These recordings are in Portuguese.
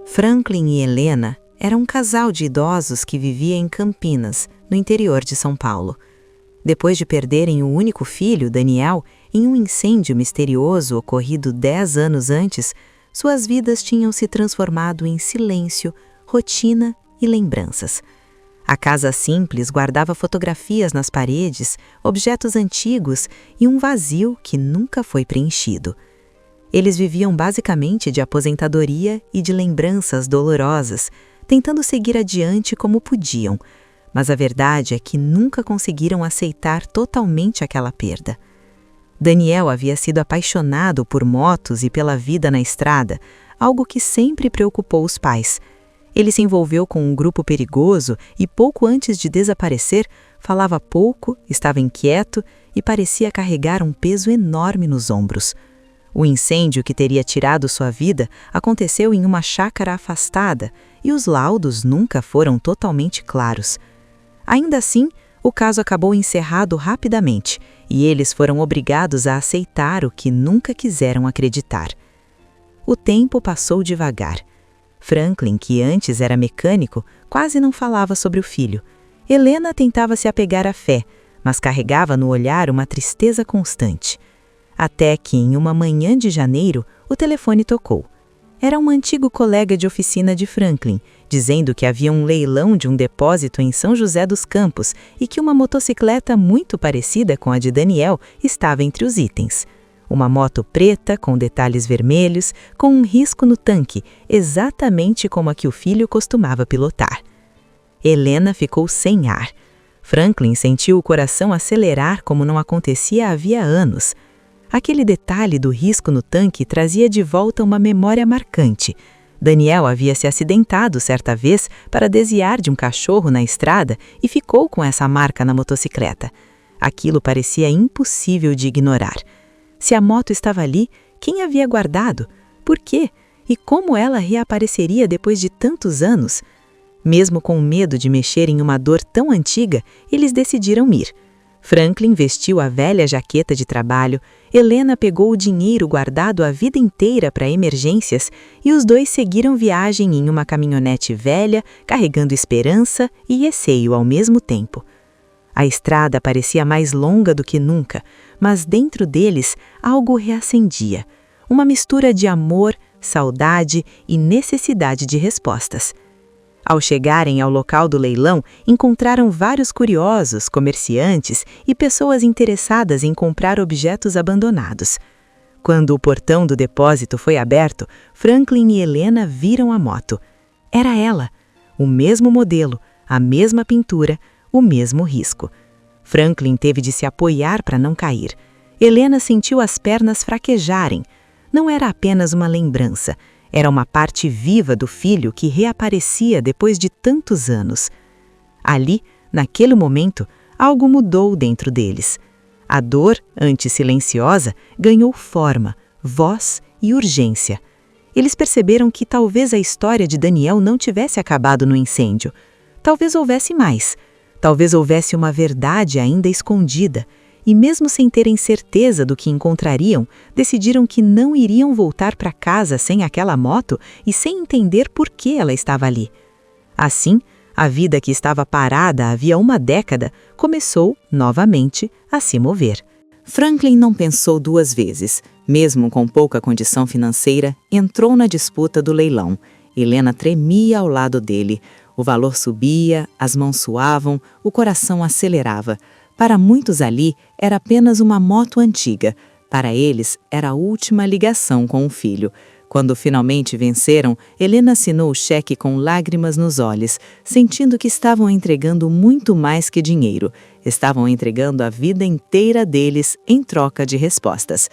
Franklin e Helena eram um casal de idosos que vivia em Campinas, no interior de São Paulo. Depois de perderem o único filho, Daniel, em um incêndio misterioso ocorrido 10 anos antes, suas vidas tinham se transformado em silêncio, rotina e lembranças. A casa simples guardava fotografias nas paredes, objetos antigos e um vazio que nunca foi preenchido. Eles viviam basicamente de aposentadoria e de lembranças dolorosas, tentando seguir adiante como podiam, mas a verdade é que nunca conseguiram aceitar totalmente aquela perda. Daniel havia sido apaixonado por motos e pela vida na estrada, algo que sempre preocupou os pais. Ele se envolveu com um grupo perigoso e pouco antes de desaparecer, falava pouco, estava inquieto e parecia carregar um peso enorme nos ombros. O incêndio que teria tirado sua vida aconteceu em uma chácara afastada e os laudos nunca foram totalmente claros. Ainda assim, o caso acabou encerrado rapidamente e eles foram obrigados a aceitar o que nunca quiseram acreditar. O tempo passou devagar. Franklin, que antes era mecânico, quase não falava sobre o filho. Helena tentava se apegar à fé, mas carregava no olhar uma tristeza constante. Até que, em uma manhã de janeiro, o telefone tocou. Era um antigo colega de oficina de Franklin, dizendo que havia um leilão de um depósito em São José dos Campos e que uma motocicleta muito parecida com a de Daniel estava entre os itens. Uma moto preta, com detalhes vermelhos, com um risco no tanque, exatamente como a que o filho costumava pilotar. Helena ficou sem ar. Franklin sentiu o coração acelerar como não acontecia havia anos. Aquele detalhe do risco no tanque trazia de volta uma memória marcante. Daniel havia se acidentado certa vez para desviar de um cachorro na estrada e ficou com essa marca na motocicleta. Aquilo parecia impossível de ignorar. Se a moto estava ali, quem a havia guardado? Por quê? E como ela reapareceria depois de tantos anos? Mesmo com medo de mexer em uma dor tão antiga, eles decidiram ir. Franklin vestiu a velha jaqueta de trabalho, Helena pegou o dinheiro guardado a vida inteira para emergências e os dois seguiram viagem em uma caminhonete velha, carregando esperança e receio ao mesmo tempo. A estrada parecia mais longa do que nunca, mas dentro deles algo reacendia, uma mistura de amor, saudade e necessidade de respostas. Ao chegarem ao local do leilão, encontraram vários curiosos, comerciantes e pessoas interessadas em comprar objetos abandonados. Quando o portão do depósito foi aberto, Franklin e Helena viram a moto. Era ela, o mesmo modelo, a mesma pintura, o mesmo risco. Franklin teve de se apoiar para não cair. Helena sentiu as pernas fraquejarem. Não era apenas uma lembrança, era uma parte viva do filho que reaparecia depois de tantos anos. Ali, naquele momento, algo mudou dentro deles. A dor, antes silenciosa, ganhou forma, voz e urgência. Eles perceberam que talvez a história de Daniel não tivesse acabado no incêndio. Talvez houvesse mais. Talvez houvesse uma verdade ainda escondida, e mesmo sem terem certeza do que encontrariam, decidiram que não iriam voltar para casa sem aquela moto e sem entender por que ela estava ali. Assim, a vida que estava parada havia uma década começou, novamente, a se mover. Franklin não pensou duas vezes. Mesmo com pouca condição financeira, entrou na disputa do leilão. Helena tremia ao lado dele. O valor subia, as mãos suavam, o coração acelerava. Para muitos ali, era apenas uma moto antiga. Para eles, era a última ligação com o filho. Quando finalmente venceram, Helena assinou o cheque com lágrimas nos olhos, sentindo que estavam entregando muito mais que dinheiro. Estavam entregando a vida inteira deles em troca de respostas.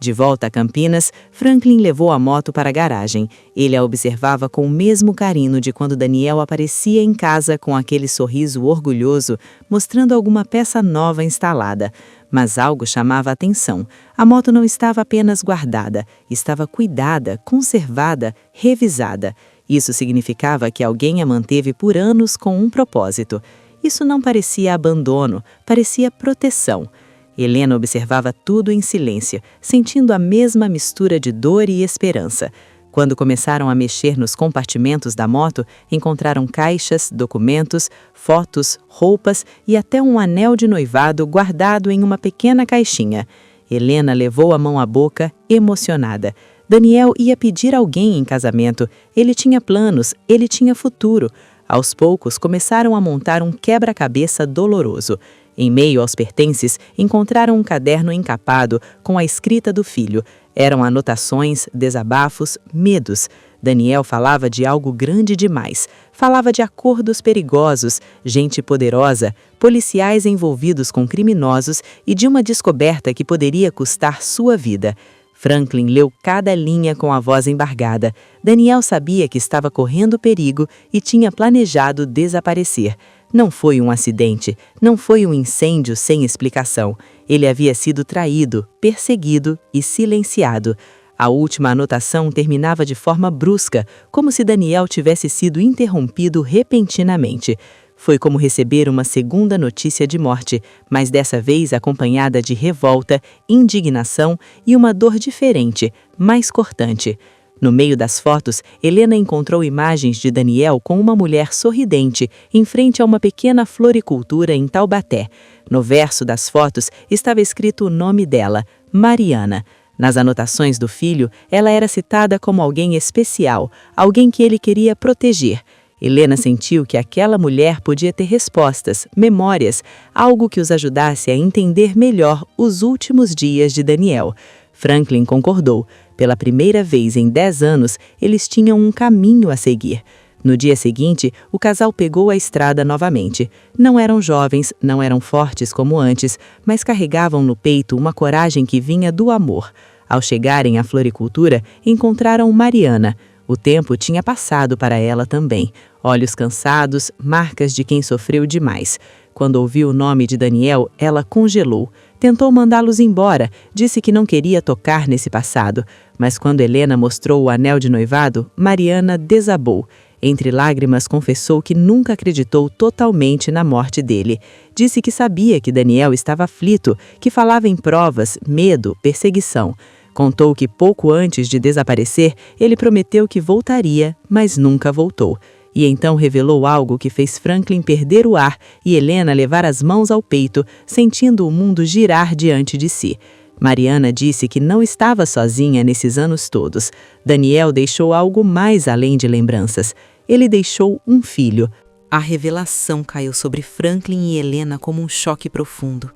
De volta a Campinas, Franklin levou a moto para a garagem. Ele a observava com o mesmo carinho de quando Daniel aparecia em casa com aquele sorriso orgulhoso, mostrando alguma peça nova instalada. Mas algo chamava a atenção. A moto não estava apenas guardada, estava cuidada, conservada, revisada. Isso significava que alguém a manteve por anos com um propósito. Isso não parecia abandono, parecia proteção. Helena observava tudo em silêncio, sentindo a mesma mistura de dor e esperança. Quando começaram a mexer nos compartimentos da moto, encontraram caixas, documentos, fotos, roupas e até um anel de noivado guardado em uma pequena caixinha. Helena levou a mão à boca, emocionada. Daniel ia pedir alguém em casamento. Ele tinha planos, ele tinha futuro. Aos poucos, começaram a montar um quebra-cabeça doloroso. Em meio aos pertences, encontraram um caderno encapado com a escrita do filho. Eram anotações, desabafos, medos. Daniel falava de algo grande demais. Falava de acordos perigosos, gente poderosa, policiais envolvidos com criminosos e de uma descoberta que poderia custar sua vida. Franklin leu cada linha com a voz embargada. Daniel sabia que estava correndo perigo e tinha planejado desaparecer. Não foi um acidente, não foi um incêndio sem explicação. Ele havia sido traído, perseguido e silenciado. A última anotação terminava de forma brusca, como se Daniel tivesse sido interrompido repentinamente. Foi como receber uma segunda notícia de morte, mas dessa vez acompanhada de revolta, indignação e uma dor diferente, mais cortante. No meio das fotos, Helena encontrou imagens de Daniel com uma mulher sorridente, em frente a uma pequena floricultura em Taubaté. No verso das fotos estava escrito o nome dela, Mariana. Nas anotações do filho, ela era citada como alguém especial, alguém que ele queria proteger. Helena sentiu que aquela mulher podia ter respostas, memórias, algo que os ajudasse a entender melhor os últimos dias de Daniel. Franklin concordou. Pela primeira vez em 10 anos, eles tinham um caminho a seguir. No dia seguinte, o casal pegou a estrada novamente. Não eram jovens, não eram fortes como antes, mas carregavam no peito uma coragem que vinha do amor. Ao chegarem à floricultura, encontraram Mariana. O tempo tinha passado para ela também. Olhos cansados, marcas de quem sofreu demais. Quando ouviu o nome de Daniel, ela congelou. Tentou mandá-los embora, disse que não queria tocar nesse passado. Mas quando Helena mostrou o anel de noivado, Mariana desabou. Entre lágrimas, confessou que nunca acreditou totalmente na morte dele. Disse que sabia que Daniel estava aflito, que falava em provas, medo, perseguição. Contou que pouco antes de desaparecer, ele prometeu que voltaria, mas nunca voltou. E então revelou algo que fez Franklin perder o ar e Helena levar as mãos ao peito, sentindo o mundo girar diante de si. Mariana disse que não estava sozinha nesses anos todos. Daniel deixou algo mais além de lembranças. Ele deixou um filho. A revelação caiu sobre Franklin e Helena como um choque profundo.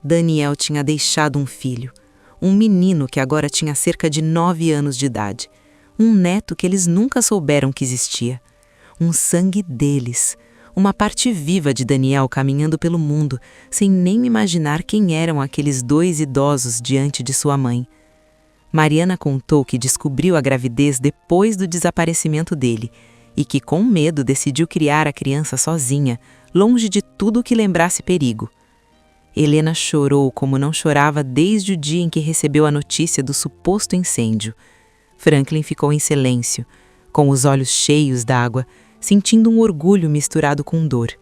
Daniel tinha deixado um filho. Um menino que agora tinha cerca de 9 anos de idade. Um neto que eles nunca souberam que existia. Um sangue deles. Uma parte viva de Daniel caminhando pelo mundo, sem nem imaginar quem eram aqueles 2 idosos diante de sua mãe. Mariana contou que descobriu a gravidez depois do desaparecimento dele e que, com medo, decidiu criar a criança sozinha, longe de tudo que lembrasse perigo. Helena chorou como não chorava desde o dia em que recebeu a notícia do suposto incêndio. Franklin ficou em silêncio, com os olhos cheios d'água, sentindo um orgulho misturado com dor.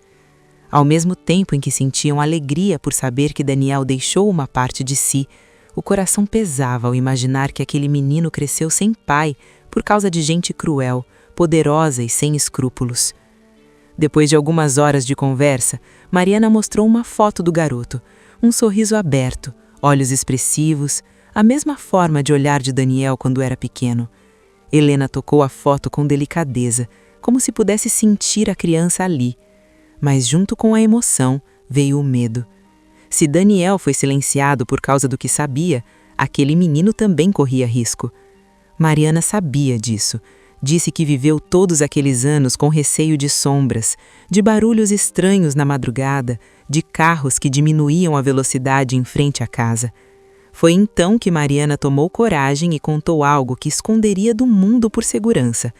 Ao mesmo tempo em que sentiam alegria por saber que Daniel deixou uma parte de si, o coração pesava ao imaginar que aquele menino cresceu sem pai por causa de gente cruel, poderosa e sem escrúpulos. Depois de algumas horas de conversa, Mariana mostrou uma foto do garoto, um sorriso aberto, olhos expressivos, a mesma forma de olhar de Daniel quando era pequeno. Helena tocou a foto com delicadeza, como se pudesse sentir a criança ali. Mas junto com a emoção veio o medo. Se Daniel foi silenciado por causa do que sabia, aquele menino também corria risco. Mariana sabia disso. Disse que viveu todos aqueles anos com receio de sombras, de barulhos estranhos na madrugada, de carros que diminuíam a velocidade em frente à casa. Foi então que Mariana tomou coragem e contou algo que esconderia do mundo por segurança.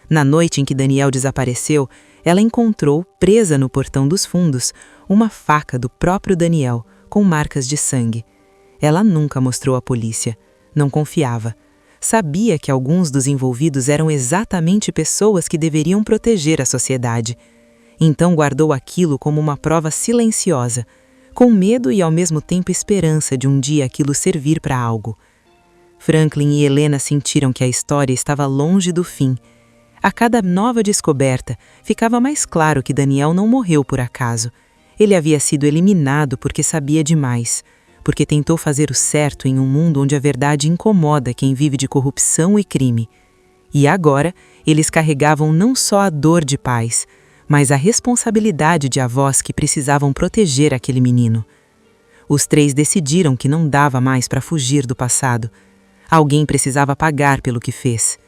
Na noite em que Daniel desapareceu, ela encontrou, presa no portão dos fundos, uma faca do próprio Daniel, com marcas de sangue. Ela nunca mostrou à polícia. Não confiava. Sabia que alguns dos envolvidos eram exatamente pessoas que deveriam proteger a sociedade. Então guardou aquilo como uma prova silenciosa, com medo e ao mesmo tempo esperança de um dia aquilo servir para algo. Franklin e Helena sentiram que a história estava longe do fim. A cada nova descoberta, ficava mais claro que Daniel não morreu por acaso. Ele havia sido eliminado porque sabia demais, porque tentou fazer o certo em um mundo onde a verdade incomoda quem vive de corrupção e crime. E agora, eles carregavam não só a dor de pais, mas a responsabilidade de avós que precisavam proteger aquele menino. Os três decidiram que não dava mais para fugir do passado. Alguém precisava pagar pelo que fez.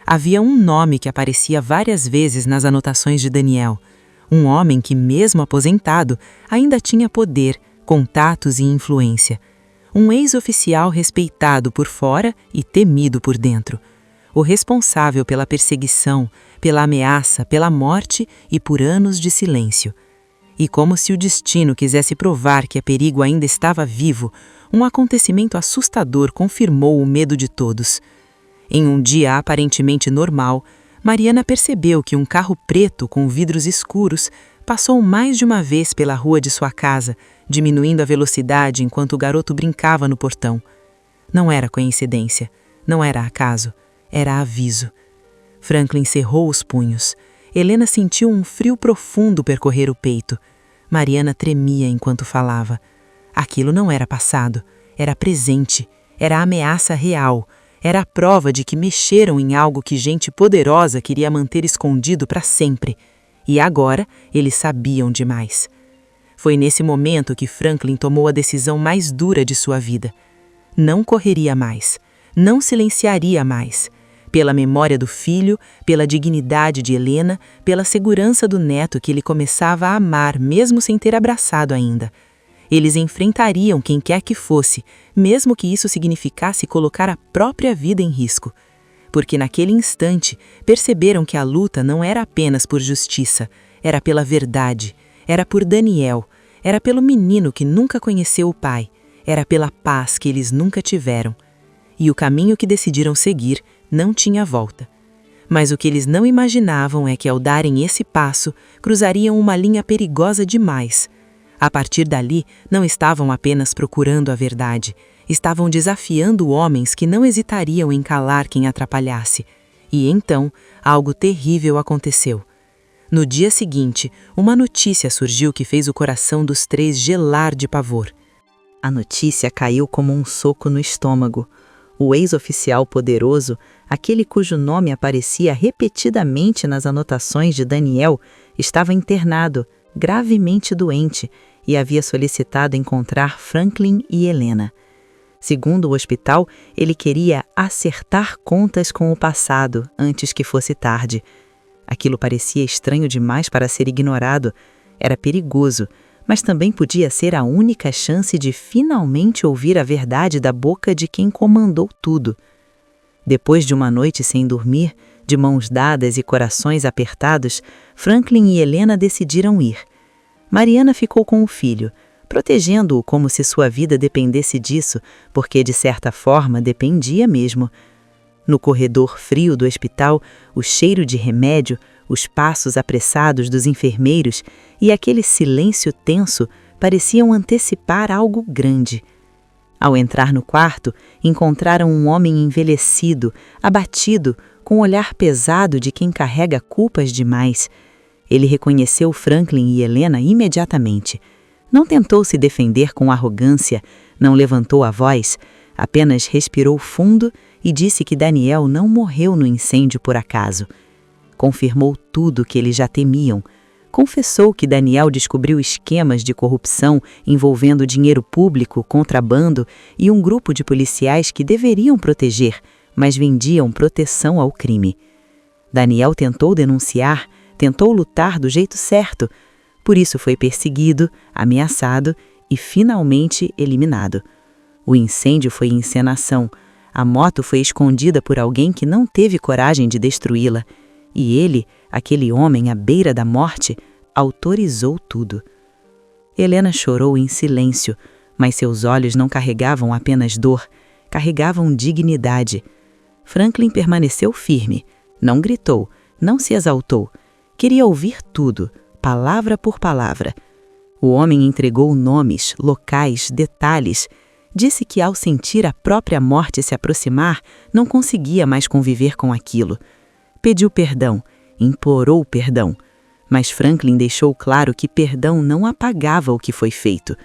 Havia um nome que aparecia várias vezes nas anotações de Daniel. Um homem que, mesmo aposentado, ainda tinha poder, contatos e influência. Um ex-oficial respeitado por fora e temido por dentro. O responsável pela perseguição, pela ameaça, pela morte e por anos de silêncio. E como se o destino quisesse provar que a perigo ainda estava vivo, um acontecimento assustador confirmou o medo de todos. Em um dia aparentemente normal, Mariana percebeu que um carro preto com vidros escuros passou mais de uma vez pela rua de sua casa, diminuindo a velocidade enquanto o garoto brincava no portão. Não era coincidência, não era acaso, era aviso. Franklin cerrou os punhos. Helena sentiu um frio profundo percorrer o peito. Mariana tremia enquanto falava. Aquilo não era passado, era presente, era ameaça real, era a prova de que mexeram em algo que gente poderosa queria manter escondido para sempre. E agora eles sabiam demais. Foi nesse momento que Franklin tomou a decisão mais dura de sua vida. Não correria mais, não silenciaria mais. Pela memória do filho, pela dignidade de Helena, pela segurança do neto que ele começava a amar mesmo sem ter abraçado ainda. Eles enfrentariam quem quer que fosse, mesmo que isso significasse colocar a própria vida em risco. Porque naquele instante perceberam que a luta não era apenas por justiça, era pela verdade, era por Daniel, era pelo menino que nunca conheceu o pai, era pela paz que eles nunca tiveram. E o caminho que decidiram seguir não tinha volta. Mas o que eles não imaginavam é que ao darem esse passo, cruzariam uma linha perigosa demais. A partir dali, não estavam apenas procurando a verdade, estavam desafiando homens que não hesitariam em calar quem atrapalhasse. E então, algo terrível aconteceu. No dia seguinte, uma notícia surgiu que fez o coração dos três gelar de pavor. A notícia caiu como um soco no estômago. O ex-oficial poderoso, aquele cujo nome aparecia repetidamente nas anotações de Daniel, estava internado, gravemente doente, e havia solicitado encontrar Franklin e Helena. Segundo o hospital, ele queria acertar contas com o passado antes que fosse tarde. Aquilo parecia estranho demais para ser ignorado. Era perigoso, mas também podia ser a única chance de finalmente ouvir a verdade da boca de quem comandou tudo. Depois de uma noite sem dormir, de mãos dadas e corações apertados, Franklin e Helena decidiram ir. Mariana ficou com o filho, protegendo-o como se sua vida dependesse disso, porque de certa forma dependia mesmo. No corredor frio do hospital, o cheiro de remédio, os passos apressados dos enfermeiros e aquele silêncio tenso pareciam antecipar algo grande. Ao entrar no quarto, encontraram um homem envelhecido, abatido, com o olhar pesado de quem carrega culpas demais. Ele reconheceu Franklin e Helena imediatamente. Não tentou se defender com arrogância, não levantou a voz, apenas respirou fundo e disse que Daniel não morreu no incêndio por acaso. Confirmou tudo o que eles já temiam. Confessou que Daniel descobriu esquemas de corrupção envolvendo dinheiro público, contrabando e um grupo de policiais que deveriam proteger, mas vendiam proteção ao crime. Daniel tentou denunciar, tentou lutar do jeito certo, por isso foi perseguido, ameaçado e finalmente eliminado. O incêndio foi encenação, a moto foi escondida por alguém que não teve coragem de destruí-la, e ele, aquele homem à beira da morte, autorizou tudo. Helena chorou em silêncio, mas seus olhos não carregavam apenas dor, carregavam dignidade. Franklin permaneceu firme, não gritou, não se exaltou. Queria ouvir tudo, palavra por palavra. O homem entregou nomes, locais, detalhes. disse que ao sentir a própria morte se aproximar, não conseguia mais conviver com aquilo. Pediu perdão, implorou perdão, mas Franklin deixou claro que perdão não apagava o que foi feito.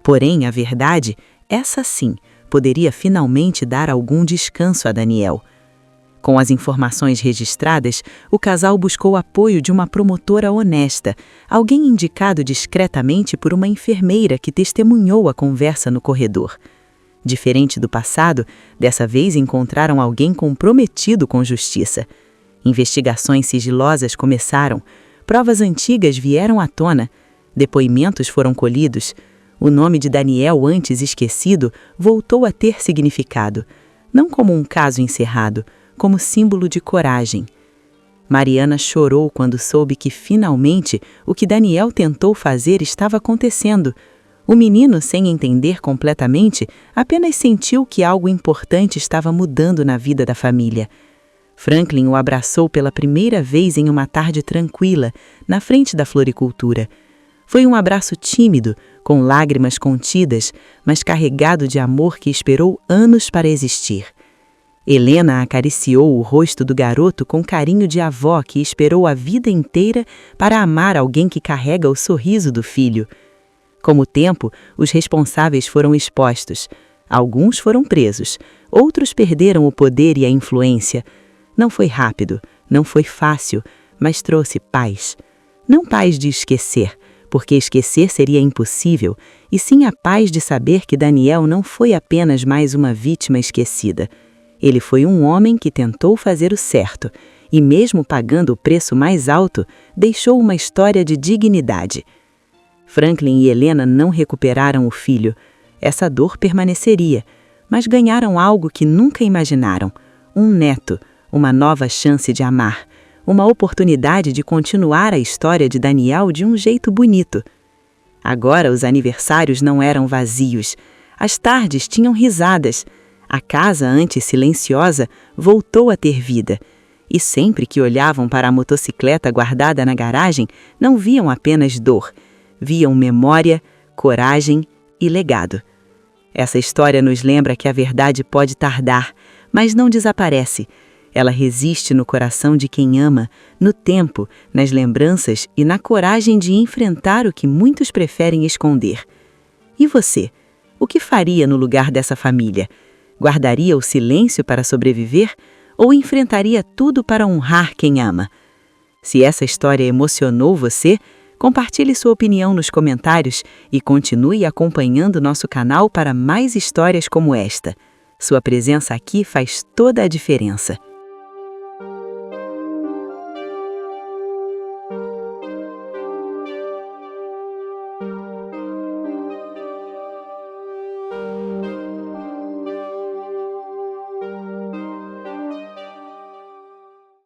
Porém, a verdade, essa sim, poderia finalmente dar algum descanso a Daniel. Com as informações registradas, o casal buscou apoio de uma promotora honesta, alguém indicado discretamente por uma enfermeira que testemunhou a conversa no corredor. Diferente do passado, dessa vez encontraram alguém comprometido com justiça. Investigações sigilosas começaram, provas antigas vieram à tona, depoimentos foram colhidos. O nome de Daniel, antes esquecido, voltou a ter significado, não como um caso encerrado, como símbolo de coragem. Mariana chorou quando soube que, finalmente, o que Daniel tentou fazer estava acontecendo. O menino, sem entender completamente, apenas sentiu que algo importante estava mudando na vida da família. Franklin o abraçou pela primeira vez em uma tarde tranquila, na frente da floricultura. Foi um abraço tímido, com lágrimas contidas, mas carregado de amor que esperou anos para existir. Helena acariciou o rosto do garoto com carinho de avó que esperou a vida inteira para amar alguém que carrega o sorriso do filho. Com o tempo, os responsáveis foram expostos. Alguns foram presos, outros perderam o poder e a influência. Não foi rápido, não foi fácil, mas trouxe paz. Não paz de esquecer, porque esquecer seria impossível, e sim a paz de saber que Daniel não foi apenas mais uma vítima esquecida. Ele foi um homem que tentou fazer o certo, e mesmo pagando o preço mais alto, deixou uma história de dignidade. Franklin e Helena não recuperaram o filho. Essa dor permaneceria, mas ganharam algo que nunca imaginaram: um neto, uma nova chance de amar, uma oportunidade de continuar a história de Daniel de um jeito bonito. Agora os aniversários não eram vazios. As tardes tinham risadas. A casa, antes silenciosa, voltou a ter vida. E sempre que olhavam para a motocicleta guardada na garagem, não viam apenas dor. Viam memória, coragem e legado. Essa história nos lembra que a verdade pode tardar, mas não desaparece. Ela resiste no coração de quem ama, no tempo, nas lembranças e na coragem de enfrentar o que muitos preferem esconder. E você? O que faria no lugar dessa família? Guardaria o silêncio para sobreviver ou enfrentaria tudo para honrar quem ama? Se essa história emocionou você, compartilhe sua opinião nos comentários e continue acompanhando nosso canal para mais histórias como esta. Sua presença aqui faz toda a diferença.